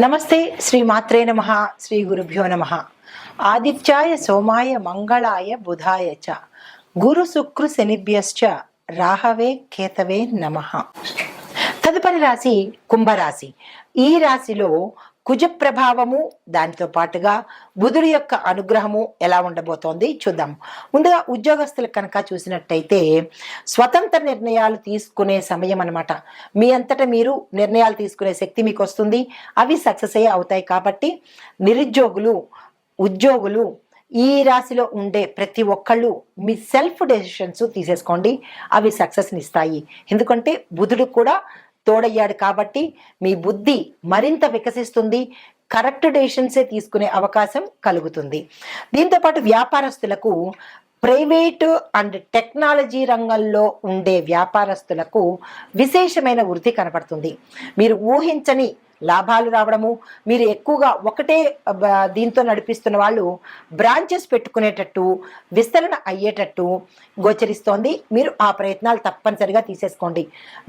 నమస్తే శ్రీ మాత్రే నమః శ్రీ గురుభ్యో నమః ఆదిత్యాయ సోమాయ మంగళాయ బుధాయ చ గురు శుక్ర శనిభ్యశ్చ రాహవే కేతవే నమః. తదుపరి రాశి కుంభరాశి. ఈ రాశిలో కుజ ప్రభావము దానితో పాటుగా బుధుడి యొక్క అనుగ్రహము ఎలా ఉండబోతోంది చూద్దాం. ముందుగా ఉద్యోగస్తులకు కనుక చూసినట్టయితే స్వతంత్ర నిర్ణయాలు తీసుకునే సమయం అన్నమాట. మీ అంతటా మీరు నిర్ణయాలు తీసుకునే శక్తి మీకు వస్తుంది, అవి సక్సెస్ అయ్యే అవుతాయి. కాబట్టి నిరుద్యోగులు, ఉద్యోగులు, ఈ రాశిలో ఉండే ప్రతి ఒక్కళ్ళు మీ సెల్ఫ్ డెసిషన్స్ తీసేసుకోండి, అవి సక్సెస్ని ఇస్తాయి. ఎందుకంటే బుధుడు కూడా తోడయ్యాడు కాబట్టి మీ బుద్ధి మరింత వికసిస్తుంది, కరెక్ట్ డెసిషన్సే తీసుకునే అవకాశం కలుగుతుంది. దీంతోపాటు వ్యాపారస్తులకు, ప్రైవేటు అండ్ టెక్నాలజీ రంగంలో ఉండే వ్యాపారస్తులకు విశేషమైన వృద్ధి కనపడుతుంది. మీరు ఊహించని లాభాలు రావడము, మీరు ఎక్కువగా ఒకటే దీంతో నడిపిస్తున్న వాళ్ళు బ్రాంచెస్ పెట్టుకునేటట్టు, విస్తరణ అయ్యేటట్టు గోచరిస్తోంది. మీరు ఆ ప్రయత్నాలు తప్పనిసరిగా తీసేసుకోండి.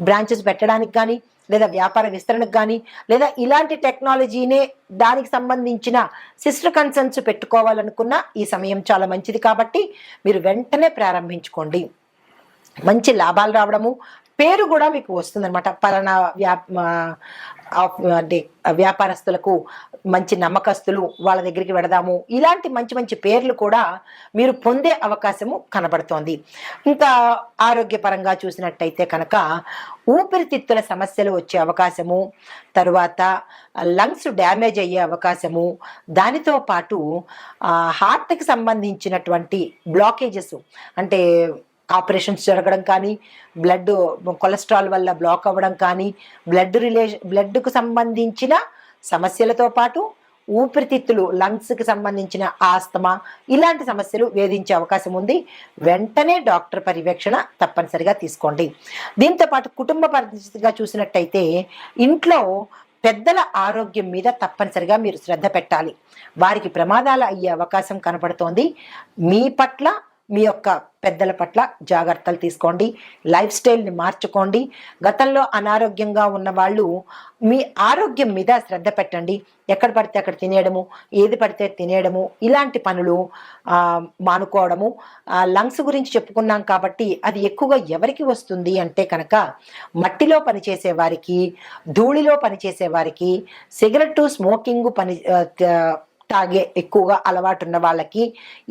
బ్రాంచెస్ పెట్టడానికి కానీ, లేదా వ్యాపార విస్తరణకు కానీ, లేదా ఇలాంటి టెక్నాలజీనే దానికి సంబంధించిన సిస్టర్ కన్సర్న్స్ పెట్టుకోవాలనుకున్న ఈ సమయం చాలా మంచిది. కాబట్టి మీరు వెంటనే ప్రారంభించుకోండి. మంచి లాభాలు రావడము, పేరు కూడా మీకు వస్తుందన్నమాట. పలానా అంటే వ్యాపారస్తులకు మంచి నమ్మకస్తులు, వాళ్ళ దగ్గరికి వెడదాము, ఇలాంటి మంచి మంచి పేర్లు కూడా మీరు పొందే అవకాశము కనబడుతోంది. ఇంకా ఆరోగ్యపరంగా చూసినట్టయితే కనుక ఊపిరితిత్తుల సమస్యలు వచ్చే అవకాశము, తరువాత లంగ్స్ డ్యామేజ్ అయ్యే అవకాశము, దానితో పాటు హార్ట్కి సంబంధించినటువంటి బ్లాకేజెస్, అంటే ఆపరేషన్స్ జరగడం కానీ, కొలెస్ట్రాల్ వల్ల బ్లాక్ అవ్వడం కానీ, బ్లడ్కు సంబంధించిన సమస్యలతో పాటు ఊపిరితిత్తులు, లంగ్స్కి సంబంధించిన ఆస్తమా, ఇలాంటి సమస్యలు వేధించే అవకాశం ఉంది. వెంటనే డాక్టర్ పర్యవేక్షణ తప్పనిసరిగా తీసుకోండి. దీంతోపాటు కుటుంబ పరిస్థితిగా చూసినట్టయితే ఇంట్లో పెద్దల ఆరోగ్యం మీద తప్పనిసరిగా మీరు శ్రద్ధ పెట్టాలి. వారికి ప్రమాదాలు అయ్యే అవకాశం కనపడుతోంది. మీ పట్ల, మీ యొక్క పెద్దల పట్ల జాగ్రత్తలు తీసుకోండి. లైఫ్ స్టైల్ని మార్చుకోండి. గతంలో అనారోగ్యంగా ఉన్న వాళ్ళు మీ ఆరోగ్యం మీద శ్రద్ధ పెట్టండి. ఎక్కడ పడితే అక్కడ తినేయడము, ఏది పడితే తినేయడము, ఇలాంటి పనులు మానుకోవడము. లంగ్స్ గురించి చెప్పుకున్నాం కాబట్టి అది ఎక్కువగా ఎవరికి వస్తుంది అంటే కనుక మట్టిలో పనిచేసే వారికి, ధూళిలో పనిచేసే వారికి, సిగరెట్టు స్మోకింగ్ తాగే ఎక్కువగా అలవాటు ఉన్న వాళ్ళకి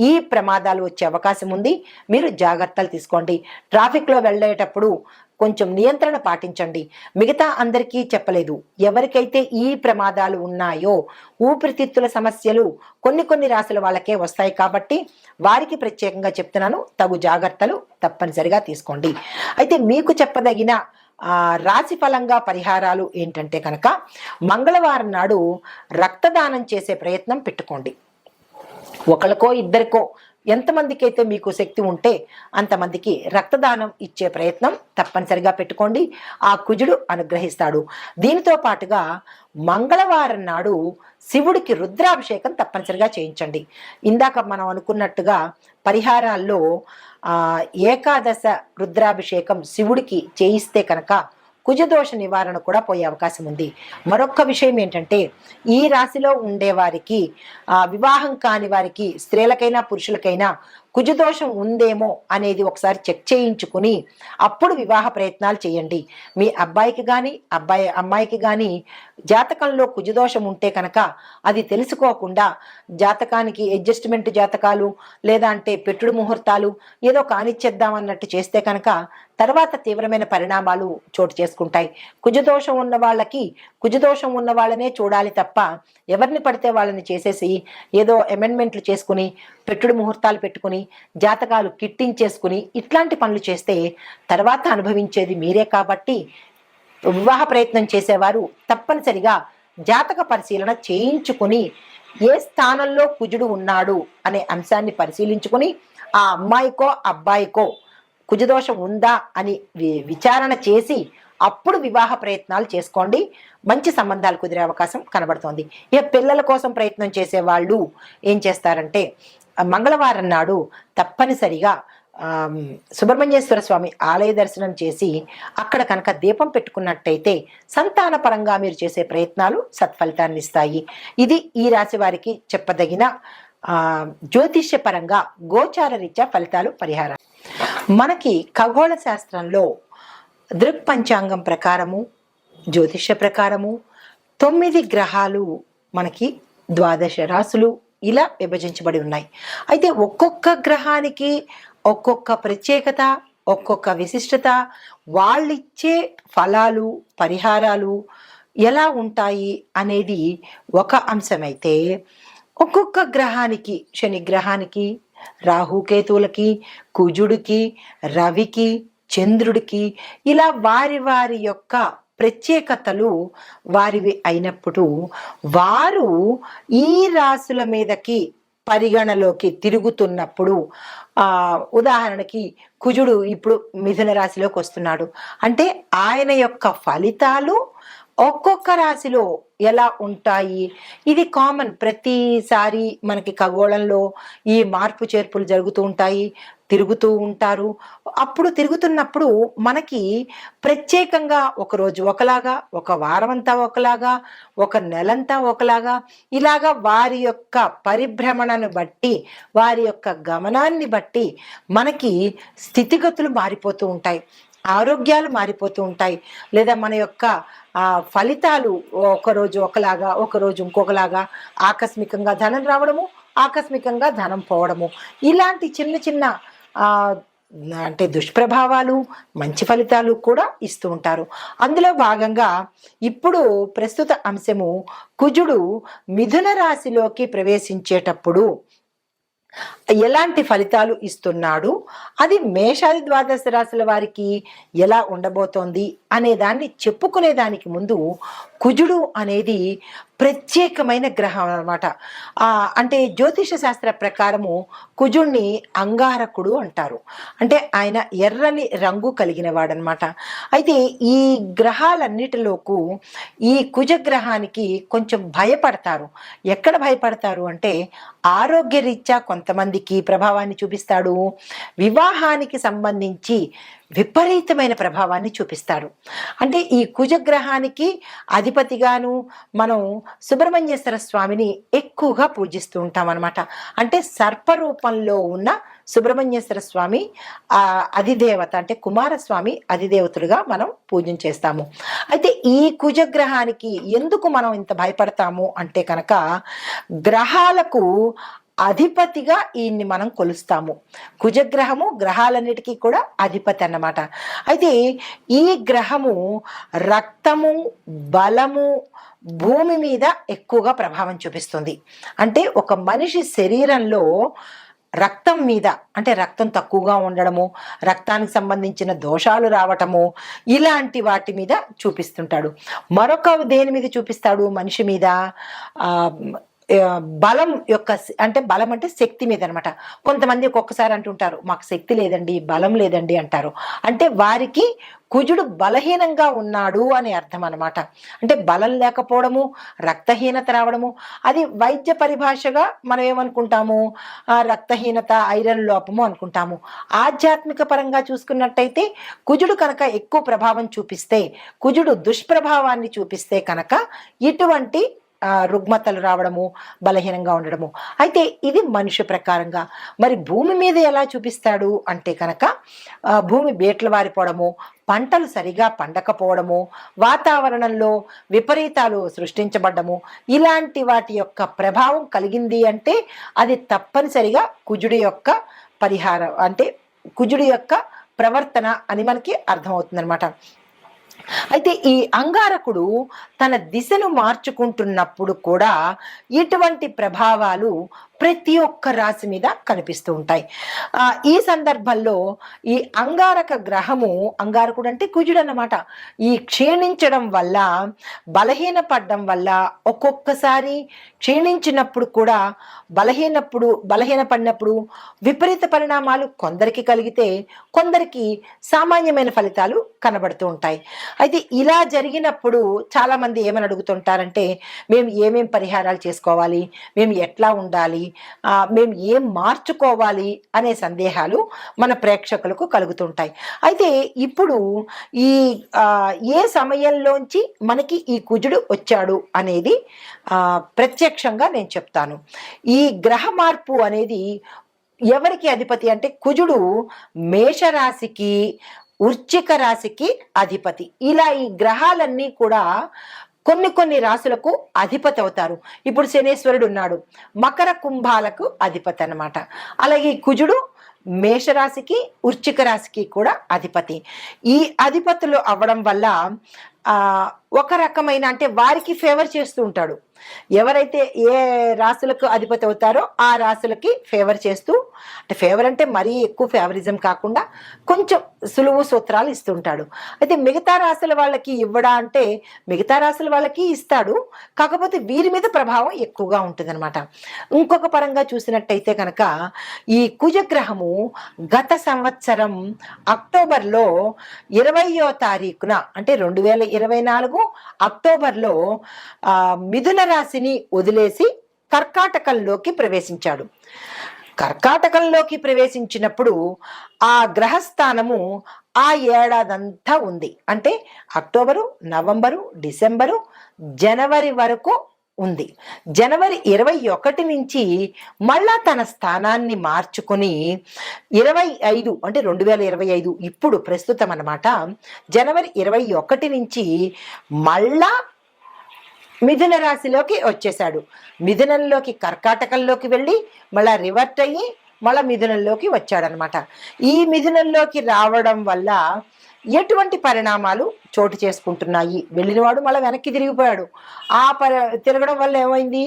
ఈ ప్రమాదాలు వచ్చే అవకాశం ఉంది. మీరు జాగ్రత్తలు తీసుకోండి. ట్రాఫిక్లో వెళ్ళేటప్పుడు కొంచెం నియంత్రణ పాటించండి. మిగతా అందరికీ చెప్పలేదు, ఎవరికైతే ఈ ప్రమాదాలు ఉన్నాయో, ఊపిరితిత్తుల సమస్యలు కొన్ని రాశుల వాళ్ళకే వస్తాయి కాబట్టి వారికి ప్రత్యేకంగా చెప్తున్నాను, తగు జాగ్రత్తలు తప్పనిసరిగా తీసుకోండి. అయితే మీకు చెప్పదగిన రాశి ఫలంగా పరిహారాలు ఏంటంటే కనుక మంగళవారం నాడు రక్తదానం చేసే ప్రయత్నం పెట్టుకోండి. ఒకరికో ఇద్దరికో, ఎంతమందికి అయితే మీకు శక్తి ఉంటే అంతమందికి రక్తదానం ఇచ్చే ప్రయత్నం తప్పనిసరిగా పెట్టుకోండి. ఆ కుజుడు అనుగ్రహిస్తాడు. దీనితో పాటుగా మంగళవారం నాడు శివుడికి రుద్రాభిషేకం తప్పనిసరిగా చేయించండి. ఇందాక మనం అనుకున్నట్టుగా పరిహారాల్లో ఏకాదశ రుద్రాభిషేకం శివుడికి చేయిస్తే కనుక కుజదోష నివారణ కూడా పోయే అవకాశం ఉంది. మరొక విషయం ఏంటంటే ఈ రాశిలో ఉండేవారికి, వివాహం కాని వారికి, స్త్రీలకైనా పురుషులకైనా కుజదోషం ఉందేమో అనేది ఒకసారి చెక్ చేయించుకుని అప్పుడు వివాహ ప్రయత్నాలు చేయండి. మీ అబ్బాయికి కానీ అమ్మాయికి కానీ జాతకంలో కుజదోషం ఉంటే కనుక అది తెలుసుకోకుండా జాతకానికి అడ్జస్ట్మెంట్ జాతకాలు, లేదా అంటే పెట్టుడు ముహూర్తాలు ఏదో కానిచ్చేద్దామన్నట్టు చేస్తే కనుక తర్వాత తీవ్రమైన పరిణామాలు చోటు చేసుకుంటాయి. కుజదోషం ఉన్న వాళ్ళకి కుజదోషం ఉన్న వాళ్ళనే చూడాలి తప్ప ఎవరిని పడితే వాళ్ళని చేసేసి ఏదో అమెండ్మెంట్లు చేసుకుని, పెట్టుడు ముహూర్తాలు పెట్టుకుని, జాతకాలు కిట్టించేసుకుని ఇట్లాంటి పనులు చేస్తే తర్వాత అనుభవించేది మీరే. కాబట్టి వివాహ ప్రయత్నం చేసేవారు తప్పనిసరిగా జాతక పరిశీలన చేయించుకుని ఏ స్థానంలో కుజుడు ఉన్నాడు అనే అంశాన్ని పరిశీలించుకుని ఆ అమ్మాయికో అబ్బాయికో కుజదోషం ఉందా అని విచారణ చేసి అప్పుడు వివాహ ప్రయత్నాలు చేసుకోండి. మంచి సంబంధాలు కుదిరే అవకాశం కనబడుతోంది. ఇక పిల్లల కోసం ప్రయత్నం చేసే వాళ్ళు ఏం చేస్తారంటే మంగళవారం నాడు తప్పనిసరిగా సుబ్రహ్మణ్యేశ్వర స్వామి ఆలయ దర్శనం చేసి అక్కడ కనుక దీపం పెట్టుకున్నట్టయితే సంతాన పరంగా మీరు చేసే ప్రయత్నాలు సత్ఫలితాన్ని ఇస్తాయి. ఇది ఈ రాశి వారికి చెప్పదగిన జ్యోతిష్య పరంగా గోచార రీత్యా ఫలితాలు, పరిహారాలు. మనకి ఖగోళ శాస్త్రంలో దృక్పంచాంగం ప్రకారము, జ్యోతిష్య ప్రకారము 9 గ్రహాలు మనకి 12 రాశులు ఇలా విభజించబడి ఉన్నాయి. అయితే ఒక్కొక్క గ్రహానికి ఒక్కొక్క ప్రత్యేకత, ఒక్కొక్క విశిష్టత, వాళ్ళిచ్చే ఫలాలు, పరిహారాలు ఎలా ఉంటాయి అనేది ఒక అంశమైతే, ఒక్కొక్క గ్రహానికి, శని గ్రహానికి, రాహుకేతువులకి, కుజుడికి, రవికి, చంద్రుడికి ఇలా వారి వారి యొక్క ప్రత్యేకతలు వారివి అయినప్పుడు వారు ఈ రాశుల మీదకి పరిగణలోకి తిరుగుతున్నప్పుడు, ఉదాహరణకి కుజుడు ఇప్పుడు మిథున రాశిలోకి వస్తున్నాడు అంటే ఆయన యొక్క ఫలితాలు ఒక్కొక్క రాశిలో ఎలా ఉంటాయి, ఇది కామన్. ప్రతిసారి మనకి ఖగోళంలో ఈ మార్పు చేర్పులు జరుగుతూ ఉంటాయి, తిరుగుతూ ఉంటారు. అప్పుడు తిరుగుతున్నప్పుడు మనకి ప్రత్యేకంగా ఒకరోజు ఒకలాగా, ఒక వారం అంతా ఒకలాగా, ఒక నెలంతా ఒకలాగా, ఇలాగా వారి యొక్క పరిభ్రమణను బట్టి, వారి యొక్క గమనాన్ని బట్టి మనకి స్థితిగతులు మారిపోతూ ఉంటాయి, ఆరోగ్యాలు మారిపోతూ ఉంటాయి. లేదా మన యొక్క ఫలితాలు ఒకరోజు ఒకలాగా, ఒకరోజు ఇంకొకలాగా, ఆకస్మికంగా ధనం రావడము, ఆకస్మికంగా ధనం పోవడము, ఇలాంటి చిన్న చిన్న అంటే దుష్ప్రభావాలు, మంచి ఫలితాలు కూడా ఇస్తూ ఉంటారు. అందులో భాగంగా ఇప్పుడు ప్రస్తుత అంశము కుజుడు మిథున రాశిలోకి ప్రవేశించేటప్పుడు ఎలాంటి ఫలితాలు ఇస్తున్నాడు, అది మేషాది 12 రాశుల వారికి ఎలా ఉండబోతోంది అనే దాన్ని చెప్పుకునే దానికి ముందు, కుజుడు అనేది ప్రత్యేకమైన గ్రహం అన్నమాట. అంటే జ్యోతిష శాస్త్ర ప్రకారము కుజుడిని అంగారకుడు అంటారు. అంటే ఆయన ఎర్రని రంగు కలిగిన వాడనమాట. అయితే ఈ గ్రహాలన్నిటిలోకు ఈ కుజ గ్రహానికి కొంచెం భయపడతారు. ఎక్కడ భయపడతారు అంటే, ఆరోగ్యరీత్యా కొంతమందికి ప్రభావాన్ని చూపిస్తాడు, వివాహానికి సంబంధించి విపరీతమైన ప్రభావాన్ని చూపిస్తాడు. అంటే ఈ కుజగ్రహానికి అధిపతిగాను మనం సుబ్రహ్మణ్యేశ్వర స్వామిని ఎక్కువగా పూజిస్తూ ఉంటాం అనమాట. అంటే సర్పరూపంలో ఉన్న సుబ్రహ్మణ్యేశ్వర స్వామి అధిదేవత, అంటే కుమారస్వామి అధిదేవతుడుగా మనం పూజన చేస్తాము. అయితే ఈ కుజగ్రహానికి ఎందుకు మనం ఇంత భయపడతాము అంటే కనుక, గ్రహాలకు అధిపతిగా ఈయన్ని మనం కొలుస్తాము. కుజగ్రహము గ్రహాలన్నిటికీ కూడా అధిపతి అన్నమాట. అయితే ఈ గ్రహము రక్తము, బలము, భూమి మీద ఎక్కువగా ప్రభావం చూపిస్తుంది. అంటే ఒక మనిషి శరీరంలో రక్తం మీద, అంటే రక్తం తక్కువగా ఉండడము, రక్తానికి సంబంధించిన దోషాలు రావటము, ఇలాంటి వాటి మీద చూపిస్తుంటాడు. మరొక దేని మీద చూపిస్తాడు మనిషి మీద, బలం యొక్క, అంటే బలం అంటే శక్తి మీద అనమాట. కొంతమంది ఒక్కొక్కసారి అంటుంటారు మాకు శక్తి లేదండి, బలం లేదండి అంటారు. అంటే వారికి కుజుడు బలహీనంగా ఉన్నాడు అని అర్థం అనమాట. అంటే బలం లేకపోవడము, రక్తహీనత రావడము, అది వైద్య పరిభాషగా మనం ఏమనుకుంటాము, రక్తహీనత, ఐరన్ లోపము అనుకుంటాము. ఆధ్యాత్మిక పరంగా చూసుకున్నట్టయితే కుజుడు కనుక ఎక్కువ ప్రభావం చూపిస్తే, కుజుడు దుష్ప్రభావాన్ని చూపిస్తే కనుక ఇటువంటి రుగ్మతలు రావడము, బలహీనంగా ఉండడము. అయితే ఇది మనిషి ప్రకారంగా. మరి భూమి మీద ఎలా చూపిస్తాడు అంటే కనుక, భూమి బేట్లు వారిపోవడము, పంటలు సరిగా పండకపోవడము, వాతావరణంలో విపరీతాలు సృష్టించబడ్డము, ఇలాంటి వాటి యొక్క ప్రభావం కలిగింది అంటే అది తప్పనిసరిగా కుజుడి యొక్క పరిహారం, అంటే కుజుడి యొక్క ప్రవర్తన అని మనకి అర్థమవుతుందన్నమాట. అయితే ఈ అంగారకుడు తన దిశను మార్చుకుంటున్నప్పుడు కూడా ఇటువంటి ప్రభావాలు ప్రతి ఒక్క రాశి మీద కనిపిస్తూ ఉంటాయి. ఈ సందర్భంలో ఈ అంగారక గ్రహము, అంగారకుడు అంటే కుజుడు అన్నమాట, ఈ క్షీణించడం వల్ల, బలహీనపడడం వల్ల, ఒక్కొక్కసారి క్షీణించినప్పుడు కూడా బలహీనపడినప్పుడు విపరీత పరిణామాలు కొందరికి కలిగితే, కొందరికి సామాన్యమైన ఫలితాలు కనబడుతూ ఉంటాయి. అయితే ఇలా జరిగినప్పుడు చాలా మంది ఏమని అడుగుతుంటారంటే, మేము ఏమేం పరిహారాలు చేసుకోవాలి, మేము ఎట్లా ఉండాలి, మేము ఏం మార్చుకోవాలి అనే సందేహాలు మన ప్రేక్షకులకు కలుగుతుంటాయి. అయితే ఇప్పుడు ఈ ఏ సమయంలోంచి మనకి ఈ కుజుడు వచ్చాడు అనేది ప్రత్యక్షంగా నేను చెప్తాను. ఈ గ్రహ మార్పు అనేది ఎవరికి అధిపతి అంటే కుజుడు మేషరాశికి, వృశ్చిక రాశికి అధిపతి. ఇలా ఈ గ్రహాలన్నీ కూడా కొన్ని కొన్ని రాశులకు అధిపతి అవుతారు. ఇప్పుడు శనేశ్వరుడు ఉన్నాడు, మకర కుంభాలకు అధిపతి అన్నమాట. అలాగే కుజుడు మేషరాశికి, వృశ్చిక రాశికి కూడా అధిపతి. ఈ అధిపతులు అవ్వడం వల్ల ఒక రకమైన అంటే వారికి ఫేవర్ చేస్తూ ఉంటాడు. ఎవరైతే ఏ రాశులకు అధిపతి అవుతారో ఆ రాశులకి ఫేవర్ చేస్తూ, అంటే ఫేవర్ అంటే మరీ ఎక్కువ ఫేవరిజం కాకుండా కొంచెం సులువు సూత్రాలు ఇస్తుంటాడు. అయితే మిగతా రాశుల వాళ్ళకి ఇవ్వడా అంటే మిగతా రాశుల వాళ్ళకి ఇస్తాడు, కాకపోతే వీరి మీద ప్రభావం ఎక్కువగా ఉంటుంది అనమాట. ఇంకొక పరంగా చూసినట్టయితే కనుక ఈ కుజగ్రహము గత సంవత్సరం అక్టోబర్లో 20వ తారీఖున అంటే 2024 అక్టోబర్లో మిథున రాశిని వదిలేసి కర్కాటకంలోకి ప్రవేశించాడు. కర్కాటకంలోకి ప్రవేశించినప్పుడు ఆ గ్రహస్థానము ఆ ఏడాదంతా ఉంది. అంటే అక్టోబరు, నవంబరు, డిసెంబరు, జనవరి వరకు ఉంది. జనవరి 21 నుంచి మళ్ళా తన స్థానాన్ని మార్చుకొని 25 అంటే 2025 ఇప్పుడు ప్రస్తుతం అన్నమాట. జనవరి 21 నుంచి మళ్ళా మిథున రాశిలోకి వచ్చేసాడు. మిథునంలోకి కర్కాటకంలోకి వెళ్ళి మళ్ళా రివర్ట్ అయ్యి మళ్ళా మిథునంలోకి వచ్చాడనమాట. ఈ మిథునంలోకి రావడం వల్ల ఎటువంటి పరిణామాలు చోటు చేసుకుంటున్నాయి, వెళ్ళినవాడు మళ్ళీ వెనక్కి తిరిగిపోయాడు, తిరగడం వల్ల ఏమైంది,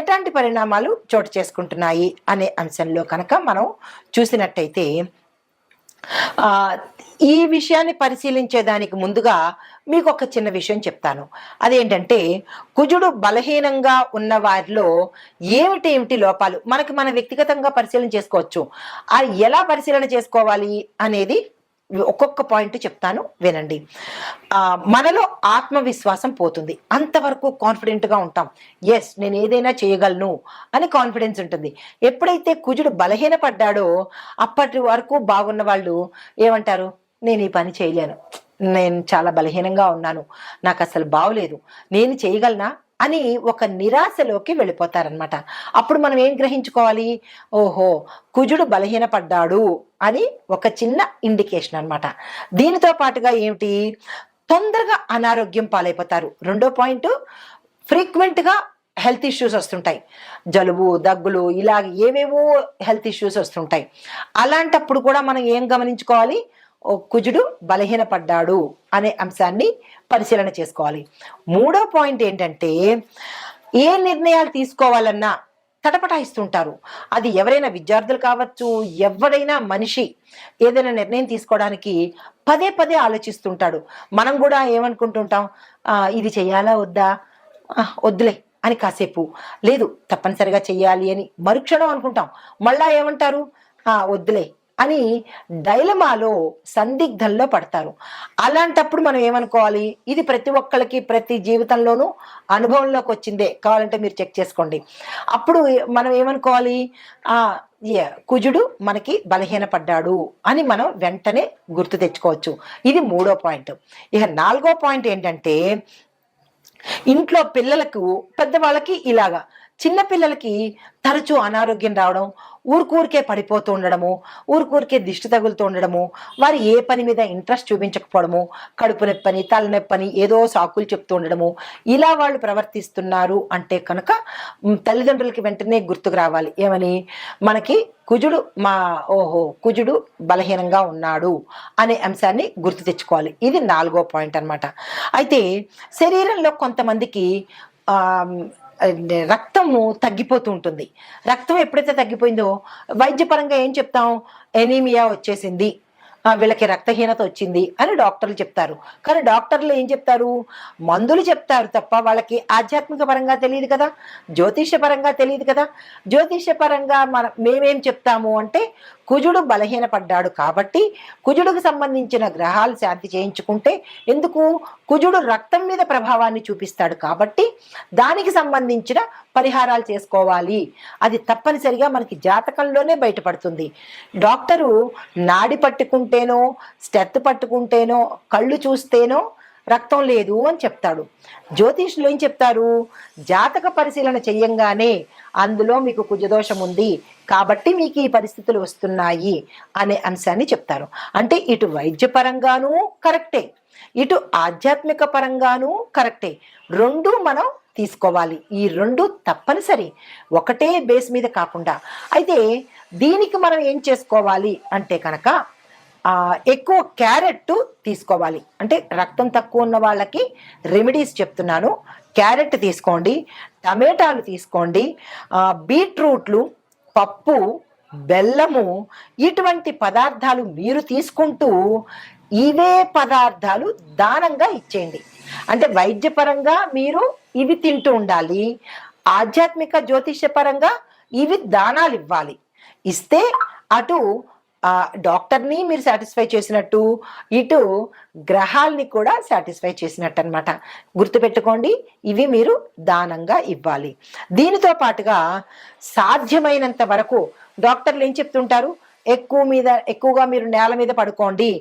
ఎలాంటి పరిణామాలు చోటు చేసుకుంటున్నాయి అనే అంశంలో కనుక మనం చూసినట్టయితే ఈ విషయాన్ని పరిశీలించేదానికి ముందుగా మీకు ఒక చిన్న విషయం చెప్తాను. అదేంటంటే కుజుడు బలహీనంగా ఉన్న వారిలో ఏమిటి లోపాలు మన వ్యక్తిగతంగా పరిశీలన చేసుకోవచ్చు. ఎలా పరిశీలన చేసుకోవాలి అనేది ఒక్కొక్క పాయింట్ చెప్తాను, వినండి. మనలో ఆత్మవిశ్వాసం పోతుంది, అంతవరకు కాన్ఫిడెంట్గా ఉంటాం. ఎస్, నేను ఏదైనా చేయగలను అని కాన్ఫిడెన్స్ ఉంటుంది. ఎప్పుడైతే కుజుడు బలహీనపడ్డాడో అప్పటి వరకు బాగున్న వాళ్ళు ఏమంటారు, నేను ఈ పని చేయలేను, నేను చాలా బలహీనంగా ఉన్నాను, నాకు అసలు బాగోలేదు, నేను చేయగలనా అని ఒక నిరాశలోకి వెళ్ళిపోతారనమాట. అప్పుడు మనం ఏం గ్రహించుకోవాలి, ఓహో కుజుడు బలహీనపడ్డాడు అని ఒక చిన్న ఇండికేషన్ అనమాట. దీనితో పాటుగా ఏమిటి, తొందరగా అనారోగ్యం పాలైపోతారు. రెండో పాయింట్, ఫ్రీక్వెంట్గా హెల్త్ ఇష్యూస్ వస్తుంటాయి, జలుబు, దగ్గులు, ఇలాగ ఏవేవో హెల్త్ ఇష్యూస్ వస్తుంటాయి. అలాంటప్పుడు కూడా మనం ఏం గమనించుకోవాలి, కుజుడు బలహీనపడ్డాడు అనే అంశాన్ని పరిశీలన చేసుకోవాలి. మూడో పాయింట్ ఏంటంటే ఏ నిర్ణయాలు తీసుకోవాలన్నా తటపటాయిస్తుంటారు. అది ఎవరైనా విద్యార్థులు కావచ్చు, ఎవరైనా మనిషి ఏదైనా నిర్ణయం తీసుకోవడానికి పదే పదే ఆలోచిస్తుంటాడు. మనం కూడా ఏమనుకుంటుంటాం, ఇది చెయ్యాలా వద్దా, వద్దులే అని కాసేపు, లేదు తప్పనిసరిగా చెయ్యాలి అని మరుక్షణం అనుకుంటాం. మళ్ళా ఏమంటారు, వద్దులే అని డైలమాలో, సందిగ్ధంలో పడతారు. అలాంటప్పుడు మనం ఏమనుకోవాలి, ఇది ప్రతి ఒక్కరికి ప్రతి జీవితంలోనూ అనుభవంలోకి వచ్చిందే, కావాలంటే మీరు చెక్ చేసుకోండి. అప్పుడు మనం ఏమనుకోవాలి, కుజుడు మనకి బలహీనపడ్డాడు అని మనం వెంటనే గుర్తు తెచ్చుకోవచ్చు. ఇది మూడో పాయింట్. ఇక నాలుగో పాయింట్ ఏంటంటే ఇంట్లో పిల్లలకు, పెద్దవాళ్ళకి ఇలాగా, చిన్న పిల్లలకి తరచూ అనారోగ్యం రావడం, ఊరికే పడిపోతూ ఉండడము, ఊరికే దిష్టి తగులుతూ ఉండడము, వారు ఏ పని మీద ఇంట్రెస్ట్ చూపించకపోవడము, కడుపు నొప్పని, తలనొప్పని ఏదో సాకులు చెప్తూ ఉండడము, ఇలా వాళ్ళు ప్రవర్తిస్తున్నారు అంటే కనుక తల్లిదండ్రులకి వెంటనే గుర్తుకు రావాలి, ఏమని, మనకి కుజుడు కుజుడు బలహీనంగా ఉన్నాడు అనే అంశాన్ని గుర్తు తెచ్చుకోవాలి. ఇది నాలుగో పాయింట్ అన్నమాట. అయితే శరీరంలో కొంతమందికి రక్తము తగ్గిపోతూ ఉంటుంది. రక్తం ఎప్పుడైతే తగ్గిపోయిందో వైద్యపరంగా ఏం చెప్తాం, ఎనీమియా వచ్చేసింది, వీళ్ళకి రక్తహీనత వచ్చింది అని డాక్టర్లు చెప్తారు. కానీ డాక్టర్లు ఏం చెప్తారు, మందులు చెప్తారు తప్ప వాళ్ళకి ఆధ్యాత్మిక పరంగా తెలియదు కదా, జ్యోతిష్య పరంగా తెలియదు కదా. జ్యోతిష్య పరంగా మేమేం చెప్తాము అంటే, కుజుడు బలహీనపడ్డాడు కాబట్టి కుజుడుకు సంబంధించిన గ్రహాలు శాంతి చేయించుకుంటే, ఎందుకు, కుజుడు రక్తం మీద ప్రభావాన్ని చూపిస్తాడు కాబట్టి దానికి సంబంధించిన పరిహారాలు చేసుకోవాలి, అది తప్పనిసరిగా మనకి జాతకంలోనే బయటపడుతుంది. డాక్టరు నాడి పట్టుకుంటేనో, స్టెత్ పట్టుకుంటేనో, కళ్ళు చూస్తేనో రక్తం లేదు అని చెప్తాడు. జ్యోతిష్యులు ఏం చెప్తారు? జాతక పరిశీలన చెయ్యంగానే అందులో మీకు కుజదోషం ఉంది కాబట్టి మీకు ఈ పరిస్థితులు వస్తున్నాయి అనే అంశాన్ని చెప్తారు. అంటే ఇటు వైద్యపరంగానూ కరెక్టే, ఇటు ఆధ్యాత్మిక పరంగానూ కరెక్టే. రెండు మనం తీసుకోవాలి. ఈ రెండు తప్పనిసరి, ఒకటే బేస్ మీద కాకుండా. అయితే దీనికి మనం ఏం చేసుకోవాలి అంటే కనుక ఎక్కువ క్యారెట్ తీసుకోవాలి. అంటే రక్తం తక్కువ ఉన్న వాళ్ళకి రెమెడీస్ చెప్తున్నాను. క్యారెట్ తీసుకోండి, టమాటాలు తీసుకోండి, బీట్రూట్లు, పప్పు, బెల్లము, ఇటువంటి పదార్థాలు మీరు తీసుకుంటూ ఇవే పదార్థాలు దానంగా ఇచ్చేయండి. అంటే వైద్యపరంగా మీరు ఇవి తింటూ ఉండాలి, ఆధ్యాత్మిక జ్యోతిష్యపరంగా ఇవి దానాలు ఇవ్వాలి. ఇస్తే అటు డాక్టర్ని మీరు సాటిస్ఫై చేసినట్టు, ఇటు గ్రహాల్ని కూడా సాటిస్ఫై చేసినట్టు అనమాట. గుర్తుపెట్టుకోండి, ఇవి మీరు దానంగా ఇవ్వాలి. దీనితో పాటుగా సాధ్యమైనంత వరకు డాక్టర్లు ఏం చెప్తుంటారు? ఎక్కువగా మీరు నేల మీద పడుకోండి,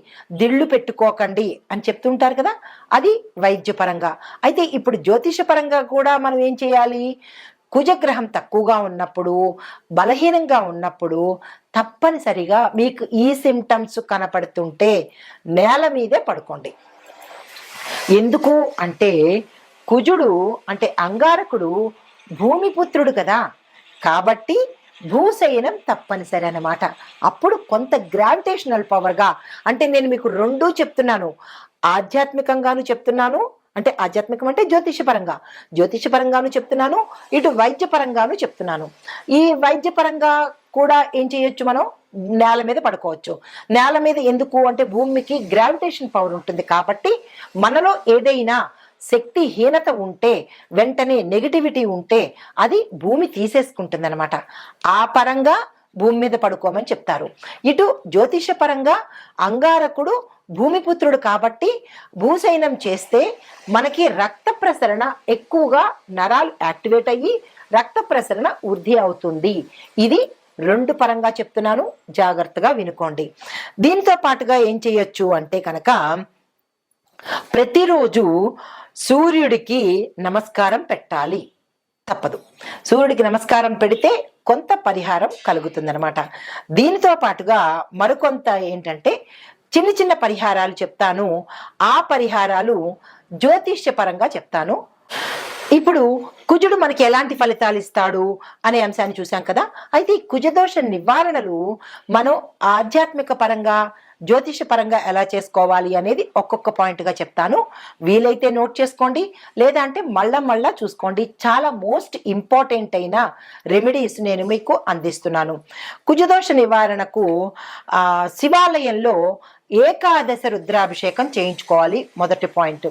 దిళ్ళు పెట్టుకోకండి అని చెప్తుంటారు కదా, అది వైద్యపరంగా. అయితే ఇప్పుడు జ్యోతిషపరంగా కూడా మనం ఏం చేయాలి? కుజగ్రహం తక్కువగా ఉన్నప్పుడు, బలహీనంగా ఉన్నప్పుడు తప్పనిసరిగా మీకు ఈ సిమ్టమ్స్ కనపడుతుంటే నేల మీదే పడుకోండి. ఎందుకు అంటే కుజుడు అంటే అంగారకుడు భూమిపుత్రుడు కదా, కాబట్టి భూశయనం తప్పనిసరి అన్నమాట. అప్పుడు కొంత గ్రావిటేషనల్ పవర్గా, అంటే నేను మీకు రెండూ చెప్తున్నాను, ఆధ్యాత్మికంగాను చెప్తున్నాను, అంటే ఆధ్యాత్మికం అంటే జ్యోతిషపరంగాను చెప్తున్నాను, ఇటు వైద్యపరంగాను చెప్తున్నాను. ఈ వైద్యపరంగా కూడా ఏం చేయొచ్చు? మనం నేల మీద పడుకోవచ్చు. నేల మీద ఎందుకు అంటే భూమికి గ్రావిటేషన్ పవర్ ఉంటుంది కాబట్టి మనలో ఏదైనా శక్తిహీనత ఉంటే, వెంటనే నెగిటివిటీ ఉంటే అది భూమి తీసేసుకుంటుంది అనమాట. ఆ పరంగా భూమి మీద పడుకోమని చెప్తారు. ఇటు జ్యోతిష పరంగా అంగారకుడు భూమిపుత్రుడు కాబట్టి భూశయనం చేస్తే మనకి రక్త ప్రసరణ ఎక్కువగా, నరాలు యాక్టివేట్ అయ్యి రక్త ప్రసరణ వృద్ధి అవుతుంది. ఇది రెండు పరంగా చెప్తున్నాను, జాగ్రత్తగా వినుకోండి. దీంతో పాటుగా ఏం చేయొచ్చు అంటే కనుక ప్రతిరోజు సూర్యుడికి నమస్కారం పెట్టాలి, తప్పదు. సూర్యుడికి నమస్కారం పెడితే కొంత పరిహారం కలుగుతుందన్నమాట. దీనితో పాటుగా మరికొంత ఏంటంటే చిన్న చిన్న పరిహారాలు చెప్తాను. ఆ పరిహారాలు జ్యోతిష్యపరంగా చెప్తాను. ఇప్పుడు కుజుడు మనకి ఎలాంటి ఫలితాలు ఇస్తాడు అనే అంశాన్ని చూసాం కదా. అయితే ఈ కుజదోష నివారణలు మనం ఆధ్యాత్మిక పరంగా, జ్యోతిష పరంగా ఎలా చేసుకోవాలి అనేది ఒక్కొక్క పాయింట్గా చెప్తాను. వీలైతే నోట్ చేసుకోండి, లేదా అంటే మళ్ళా చూసుకోండి. చాలా మోస్ట్ ఇంపార్టెంట్ అయిన రెమెడీస్ నేను మీకు అందిస్తున్నాను. కుజదోష నివారణకు శివాలయంలో ఏకాదశ రుద్రాభిషేకం చేయించుకోవాలి. మొదటి పాయింట్.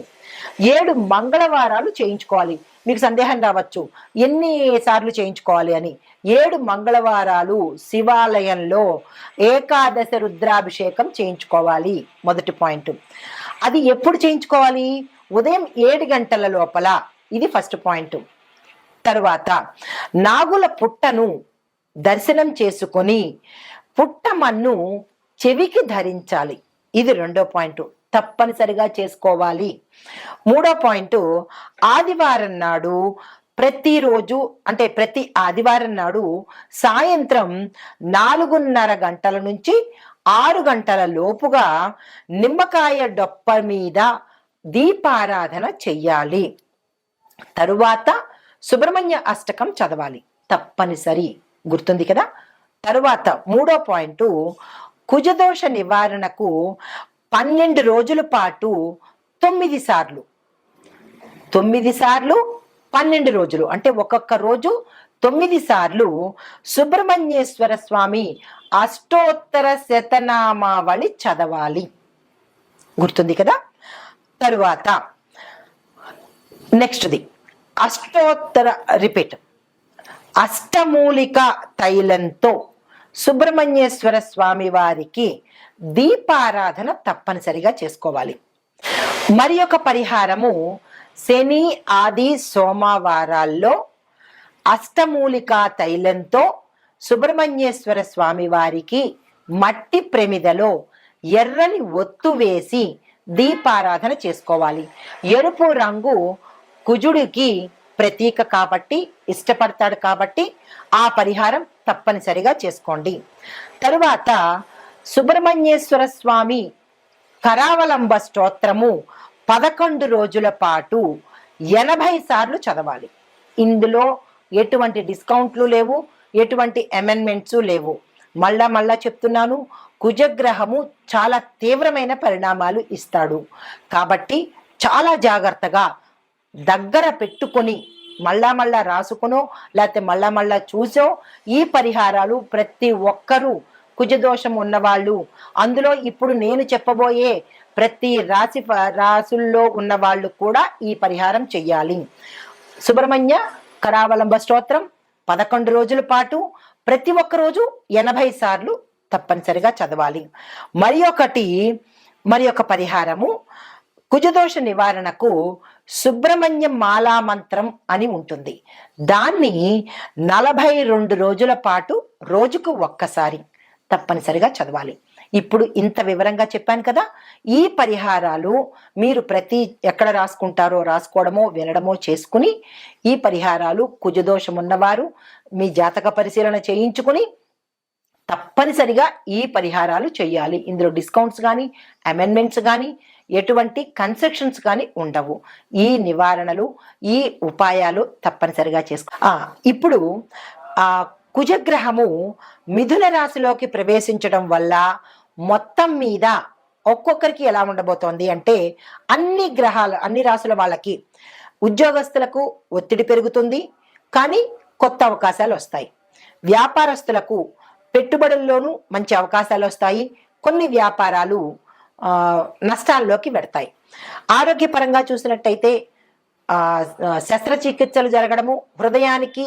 7 మంగళవారాలు చేయించుకోవాలి. మీకు సందేహం రావచ్చు ఎన్ని సార్లు చేయించుకోవాలి అని. 7 మంగళవారాలు శివాలయంలో ఏకాదశ రుద్రాభిషేకం చేయించుకోవాలి. మొదటి పాయింట్. అది ఎప్పుడు చేయించుకోవాలి? ఉదయం 7 గంటల లోపల. ఇది ఫస్ట్ పాయింట్. తరువాత నాగుల పుట్టను దర్శనం చేసుకొని పుట్టమన్ను చెవికి ధరించాలి. ఇది రెండో పాయింట్, తప్పనిసరిగా చేసుకోవాలి. మూడో పాయింట్, ఆదివారం నాడు ప్రతిరోజు అంటే ప్రతి ఆదివారం నాడు సాయంత్రం 4:30 గంటల నుంచి 6 గంటల లోపుగా నిమ్మకాయ డొప్ప మీద దీపారాధన చెయ్యాలి. తరువాత సుబ్రహ్మణ్య అష్టకం చదవాలి, తప్పనిసరి. గుర్తుంది కదా. తరువాత మూడో పాయింట్, కుజదోష నివారణకు 12 రోజుల పాటు 9 సార్లు 12 రోజులు అంటే ఒక్కొక్క రోజు 9 సార్లు సుబ్రహ్మణ్యేశ్వర స్వామి అష్టోత్తర శతనామావళి చదవాలి. గుర్తుంది కదా. తరువాత నెక్స్ట్ది అష్టోత్తర రిపీట్ అష్టమూలిక తైలంతో సుబ్రహ్మణ్యేశ్వర స్వామి వారికి దీపారాధన తప్పనిసరిగా చేసుకోవాలి. మరి ఒక పరిహారము, శని, ఆది, సోమవారాల్లో అష్టమూలికా తైలంతో సుబ్రహ్మణ్యేశ్వర స్వామి వారికి మట్టి ప్రమిదలో ఎర్రని ఒత్తు వేసి దీపారాధన చేసుకోవాలి. ఎరుపు రంగు కుజుడికి ప్రతీక కాబట్టి, ఇష్టపడతాడు కాబట్టి ఆ పరిహారం తప్పనిసరిగా చేసుకోండి. తరువాత సుబ్రహ్మణ్యేశ్వర స్వామి కరావలంబ స్తోత్రము 11 రోజుల పాటు 80 సార్లు చదవాలి. ఇందులో ఎటువంటి డిస్కౌంట్లు లేవు, ఎటువంటి అమెండ్మెంట్స్ లేవు. మళ్ళా చెప్తున్నాను, కుజగ్రహము చాలా తీవ్రమైన పరిణామాలు ఇస్తాడు కాబట్టి చాలా జాగ్రత్తగా దగ్గర పెట్టుకొని మళ్ళా రాసుకునో లేకపోతే మళ్ళా చూసో ఈ పరిహారాలు ప్రతి ఒక్కరూ, కుజదోషం ఉన్నవాళ్ళు, అందులో ఇప్పుడు నేను చెప్పబోయే ప్రతి రాసుల్లో ఉన్న వాళ్ళు కూడా ఈ పరిహారం చెయ్యాలి. సుబ్రహ్మణ్య కరావలంబ స్తోత్రం 11 రోజుల పాటు ప్రతి ఒక్క రోజు 80 సార్లు తప్పనిసరిగా చదవాలి. మరి ఒక పరిహారము, కుజదోష నివారణకు సుబ్రహ్మణ్య మాలా మంత్రం అని ఉంటుంది. దాన్ని 42 రోజుల పాటు రోజుకు ఒక్కసారి తప్పనిసరిగా చదవాలి. ఇప్పుడు ఇంత వివరంగా చెప్పాను కదా, ఈ పరిహారాలు మీరు ఎక్కడ రాసుకుంటారో రాసుకోవడమో వినడమో చేసుకుని ఈ పరిహారాలు కుజదోషం ఉన్నవారు మీ జాతక పరిశీలన చేయించుకుని తప్పనిసరిగా ఈ పరిహారాలు చేయాలి. ఇందులో డిస్కౌంట్స్ కానీ అమెండ్మెంట్స్ కానీ ఎటువంటి కన్సెషన్స్ కానీ ఉండవు. ఈ నివారణలు, ఈ ఉపాయాలు తప్పనిసరిగా చేసుకో. ఇప్పుడు కుజగ్రహము మిథున రాశిలోకి ప్రవేశించడం వల్ల మొత్తం మీద ఒక్కొక్కరికి ఎలా ఉండబోతోంది అంటే, అన్ని రాశుల వాళ్ళకి, ఉద్యోగస్తులకు ఒత్తిడి పెరుగుతుంది కానీ కొత్త అవకాశాలు వస్తాయి. వ్యాపారస్తులకు పెట్టుబడుల్లోనూ మంచి అవకాశాలు వస్తాయి. కొన్ని వ్యాపారాలు నష్టాల్లోకి పెడతాయి. ఆరోగ్యపరంగా చూసినట్టయితే శస్త్రచికిత్సలు జరగడము, హృదయానికి,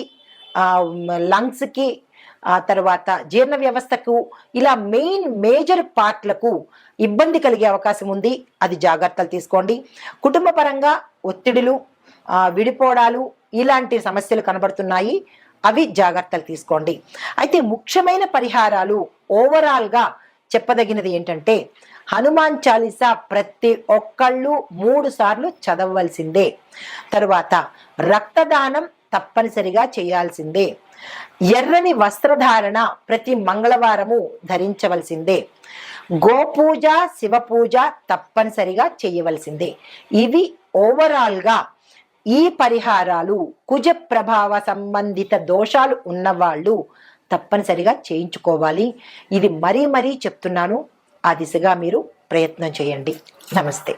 లంగ్స్కి, తర్వాత జీర్ణ వ్యవస్థకు, ఇలా మేజర్ పార్ట్లకు ఇబ్బంది కలిగే అవకాశం ఉంది. అది జాగ్రత్తలు తీసుకోండి. కుటుంబ పరంగా ఒత్తిడులు, విడిపోవడాలు ఇలాంటి సమస్యలు కనబడుతున్నాయి. అవి జాగ్రత్తలు తీసుకోండి. అయితే ముఖ్యమైన పరిహారాలు ఓవరాల్గా చెప్పదగినది ఏంటంటే, హనుమాన్ చాలీసా ప్రతి ఒక్కళ్ళు 3 సార్లు చదవవలసిందే. తరువాత రక్తదానం తప్పనిసరిగా చేయాల్సిందే. ఎర్రని వస్త్రధారణ ప్రతి మంగళవారము ధరించవలసిందే. గోపూజ, శివపూజ తప్పనిసరిగా చేయవలసిందే. ఇవి ఓవరాల్గా ఈ పరిహారాలు కుజ ప్రభావ సంబంధిత దోషాలు ఉన్నవాళ్ళు తప్పనిసరిగా చేయించుకోవాలి. ఇది మరీ చెప్తున్నాను. ఆ దిశగా మీరు ప్రయత్నం చేయండి. నమస్తే.